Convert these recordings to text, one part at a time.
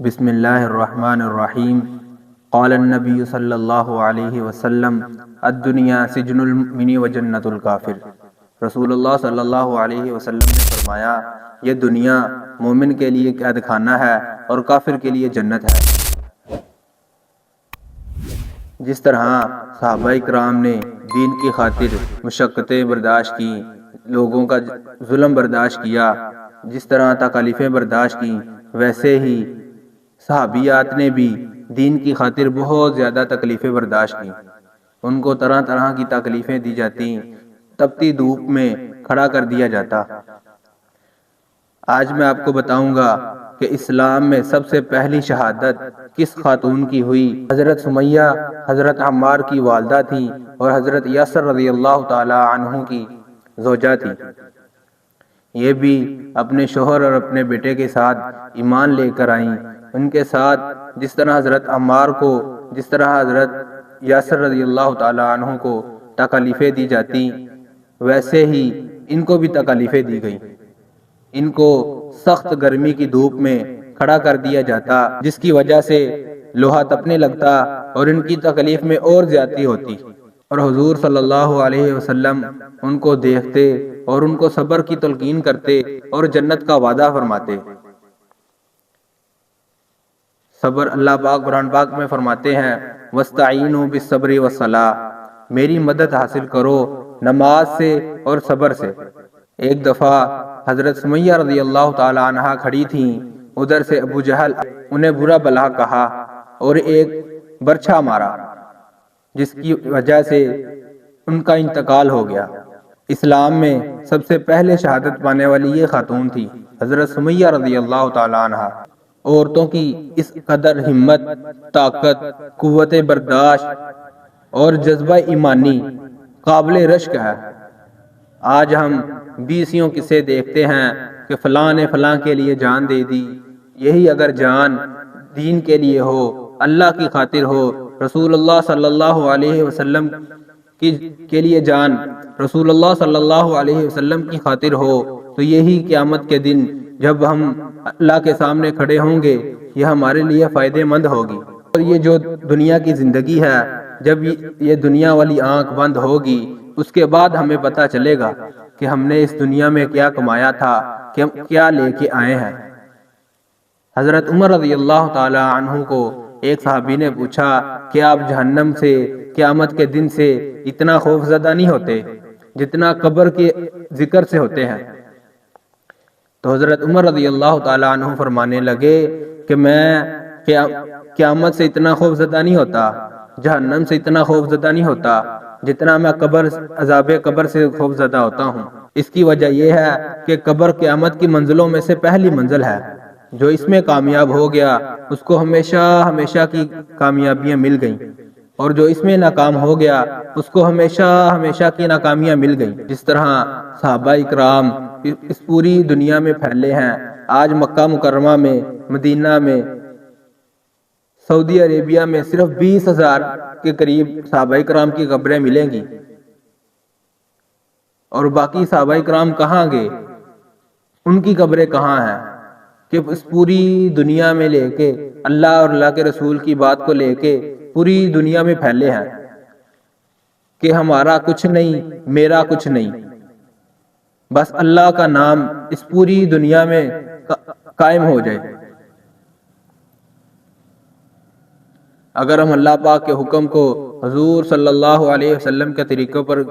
بسم اللہ الرحمن الرحیم۔ قال النبی صلی اللہ علیہ وسلم الدنیا سجن المؤمن و جنت الکافر۔ رسول اللہ صلی اللہ علیہ وسلم نے فرمایا، یہ دنیا مومن کے لیے قید خانہ ہے اور کافر کے لیے جنت ہے۔ جس طرح صحابہ کرام نے دین کی خاطر مشقتیں برداشت کی، لوگوں کا ظلم برداشت کیا، جس طرح تکالیفیں برداشت کی، ویسے ہی صحابیات نے بھی دین کی خاطر بہت زیادہ تکلیفیں برداشت کی۔ ان کو طرح طرح کی تکلیفیں دی جاتی، تپتی دھوپ میں کھڑا کر دیا جاتا۔ آج میں آپ کو بتاؤں گا کہ اسلام میں سب سے پہلی شہادت کس خاتون کی ہوئی۔ حضرت سمیہ حضرت عمار کی والدہ تھی اور حضرت یاسر رضی اللہ تعالی عنہ کی زوجہ تھی۔ یہ بھی اپنے شوہر اور اپنے بیٹے کے ساتھ ایمان لے کر آئیں۔ ان کے ساتھ جس طرح حضرت عمار کو، جس طرح حضرت یاسر رضی اللہ تعالی عنہ کو تکلیفیں دی جاتی، ویسے ہی ان کو بھی تکلیفیں دی گئیں۔ ان کو سخت گرمی کی دھوپ میں کھڑا کر دیا جاتا، جس کی وجہ سے لوہا تپنے لگتا اور ان کی تکلیف میں اور زیادتی ہوتی، اور حضور صلی اللہ علیہ وسلم ان کو دیکھتے اور ان کو صبر کی تلقین کرتے اور جنت کا وعدہ فرماتے۔ صبر اللہ پاک قرآن پاک میں فرماتے ہیں، وَاسْتَعِینُوا بِالصَّبْرِ وَالصَّلَاةِ، میری مدد حاصل کرو نماز سے اور صبر سے۔ ایک دفعہ حضرت سمیہ رضی اللہ تعالی عنہ کھڑی تھیں، ادھر سے ابو جہل انہیں برا بھلا کہا اور ایک برچھا مارا، جس کی وجہ سے ان کا انتقال ہو گیا۔ اسلام میں سب سے پہلے شہادت پانے والی یہ خاتون تھی، حضرت سمیہ رضی اللہ تعالی عنہ۔ عورتوں کی اس قدر ہمت، طاقت، قوت برداشت اور جذبہ ایمانی قابل رشک ہے۔ آج ہم بیسیوں قصے دیکھتے ہیں کہ فلاں نے فلاں کے لیے جان دے دی۔ یہی اگر جان دین کے لیے ہو، اللہ کی خاطر ہو، رسول اللہ صلی اللہ علیہ وسلم کے لیے جان رسول اللہ صلی اللہ علیہ وسلم کی خاطر ہو، تو یہی قیامت کے دن جب ہم اللہ کے سامنے کھڑے ہوں گے، یہ ہمارے لیے فائدہ مند ہوگی۔ اور یہ جو دنیا کی زندگی ہے، جب یہ دنیا والی آنکھ بند ہوگی، اس کے بعد ہمیں پتہ چلے گا کہ ہم نے اس دنیا میں کیا کمایا تھا، کہ ہم کیا لے کے آئے ہیں۔ حضرت عمر رضی اللہ تعالی عنہ کو ایک صحابی نے پوچھا کہ آپ جہنم سے، قیامت کے دن سے اتنا خوف زدہ نہیں ہوتے جتنا قبر کے ذکر سے ہوتے ہیں؟ تو حضرت عمر رضی اللہ تعالی عنہ فرمانے لگے کہ میں قیامت سے اتنا خوف زدہ نہیں ہوتا، جہنم سے اتنا خوف زدہ نہیں ہوتا جتنا میں عذاب قبر سے خوف زدہ ہوتا ہوں۔ اس کی وجہ یہ ہے کہ قبر قیامت کی منزلوں میں سے پہلی منزل ہے۔ جو اس میں کامیاب ہو گیا، اس کو ہمیشہ ہمیشہ کی کامیابیاں مل گئیں، اور جو اس میں ناکام ہو گیا، اس کو ہمیشہ ہمیشہ کی ناکامیاں مل گئیں۔ جس طرح صحابہ اکرام اس پوری دنیا میں پھیلے ہیں، آج مکہ مکرمہ میں، مدینہ میں، سعودی عربیہ میں صرف 20,000 کے قریب صحابہ کرام کی قبریں ملیں گی، اور باقی صحابہ کرام کہاں گئے؟ ان کی قبریں کہاں ہیں؟ کہ اس پوری دنیا میں لے کے اللہ اور اللہ کے رسول کی بات کو لے کے پوری دنیا میں پھیلے ہیں کہ ہمارا کچھ نہیں، میرا کچھ نہیں، بس اللہ کا نام اس پوری دنیا میں قائم ہو جائے۔ اگر ہم اللہ پاک کے حکم کو، حضور صلی اللہ علیہ وسلم کے طریقوں پر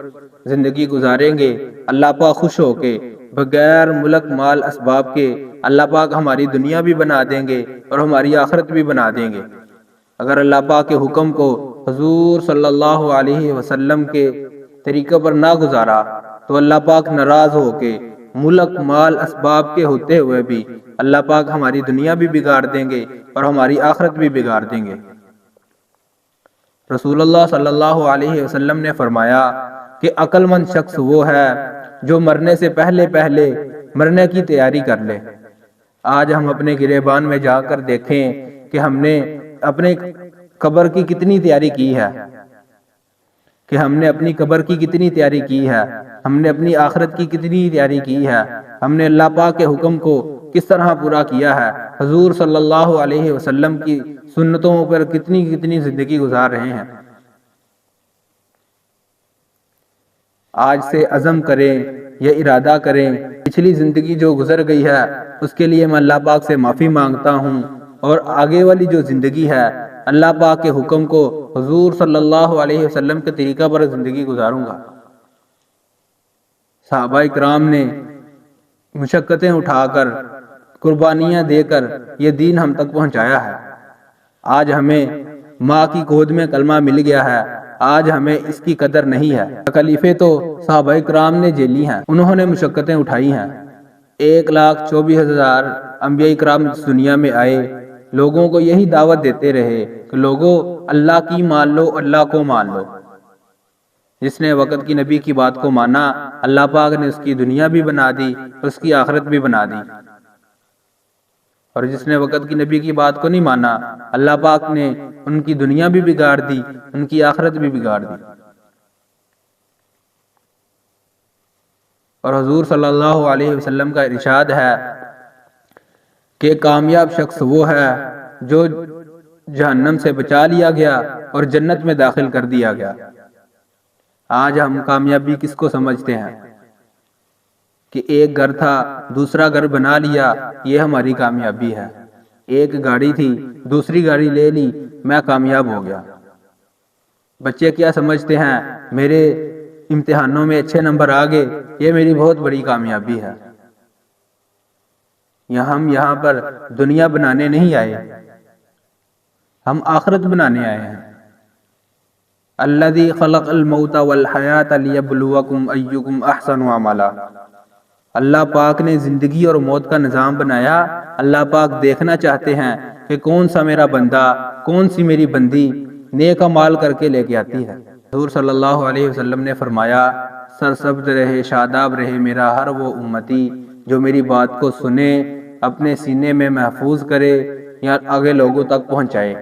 زندگی گزاریں گے، اللہ پاک خوش ہو کے بغیر ملک مال اسباب کے اللہ پاک ہماری دنیا بھی بنا دیں گے اور ہماری آخرت بھی بنا دیں گے۔ اگر اللہ پاک کے حکم کو، حضور صلی اللہ علیہ وسلم کے طریقوں پر نہ گزارا، تو اللہ پاک ناراض ہو کے ملک مال اسباب کے ہوتے ہوئے بھی اللہ پاک ہماری دنیا بھی بگاڑ دیں گے اور ہماری آخرت بھی بگاڑ دیں گے۔ رسول اللہ صلی اللہ علیہ وسلم نے فرمایا کہ عقل مند شخص وہ ہے جو مرنے سے پہلے مرنے کی تیاری کر لے۔ آج ہم اپنے گریبان میں جا کر دیکھیں کہ ہم نے اپنے قبر کی کتنی تیاری کی ہے، کہ ہم نے اپنی قبر کی کتنی تیاری کی ہے، ہم نے اپنی آخرت کی کتنی تیاری کی ہے، ہم نے اللہ پاک کے حکم کو کس طرح پورا کیا ہے، حضور صلی اللہ علیہ وسلم کی سنتوں پر کتنی کتنی زندگی گزار رہے ہیں۔ آج سے عزم کریں یا ارادہ کریں، پچھلی زندگی جو گزر گئی ہے اس کے لیے میں اللہ پاک سے معافی مانگتا ہوں، اور آگے والی جو زندگی ہے اللہ پاک کے حکم کو حضور صلی اللہ علیہ وسلم کے طریقہ پر زندگی گزاروں گا۔ صحابہ کرام نے مشقتیں اٹھا کر، قربانیاں دے کر یہ دین ہم تک پہنچایا ہے۔ آج ہمیں ماں کی گود میں کلمہ مل گیا ہے، آج ہمیں اس کی قدر نہیں ہے۔ تکلیفیں تو صحابہ کرام نے جھیلی ہیں، انہوں نے مشقتیں اٹھائی ہیں۔ 1,24,000 انبیاء کرام اس دنیا میں آئے، لوگوں کو یہی دعوت دیتے رہے کہ لوگوں اللہ کی مان لو، اللہ کو مان لو۔ جس نے وقت کی نبی کی بات کو مانا، اللہ پاک نے اس کی دنیا بھی بنا دی، اس کی آخرت بھی بنا دی، اور جس نے وقت کی نبی کی بات کو نہیں مانا، اللہ پاک نے ان کی دنیا بھی بگاڑ دی، ان کی آخرت بھی بگاڑ دی۔ اور حضور صلی اللہ علیہ وسلم کا ارشاد ہے کہ کامیاب شخص وہ ہے جو جہنم سے بچا لیا گیا اور جنت میں داخل کر دیا گیا۔ آج ہم کامیابی کس کو سمجھتے ہیں کہ ایک گھر تھا دوسرا گھر بنا لیا، یہ ہماری کامیابی ہے۔ ایک گاڑی تھی دوسری گاڑی لے لی، میں کامیاب ہو گیا۔ بچے کیا سمجھتے ہیں، میرے امتحانوں میں اچھے نمبر آ گئے، یہ میری بہت بڑی کامیابی ہے۔ ہم یہاں پر دنیا بنانے نہیں آئے، ہم آخرت بنانے آئے ہیں۔ الذی خلق الموت والحیات لیبلوکم ایکم احسن عملا۔ اللہ پاک نے زندگی اور موت کا نظام بنایا، اللہ پاک دیکھنا چاہتے ہیں کہ کون سا میرا بندہ، کون سی میری بندی نیک اعمال کر کے لے کے آتی ہے۔ حضور صلی اللہ علیہ وسلم نے فرمایا، سرسبز رہے شاداب رہے میرا ہر وہ امتی جو میری بات کو سنے، اپنے سینے میں محفوظ کرے یا آگے لوگوں تک پہنچائے۔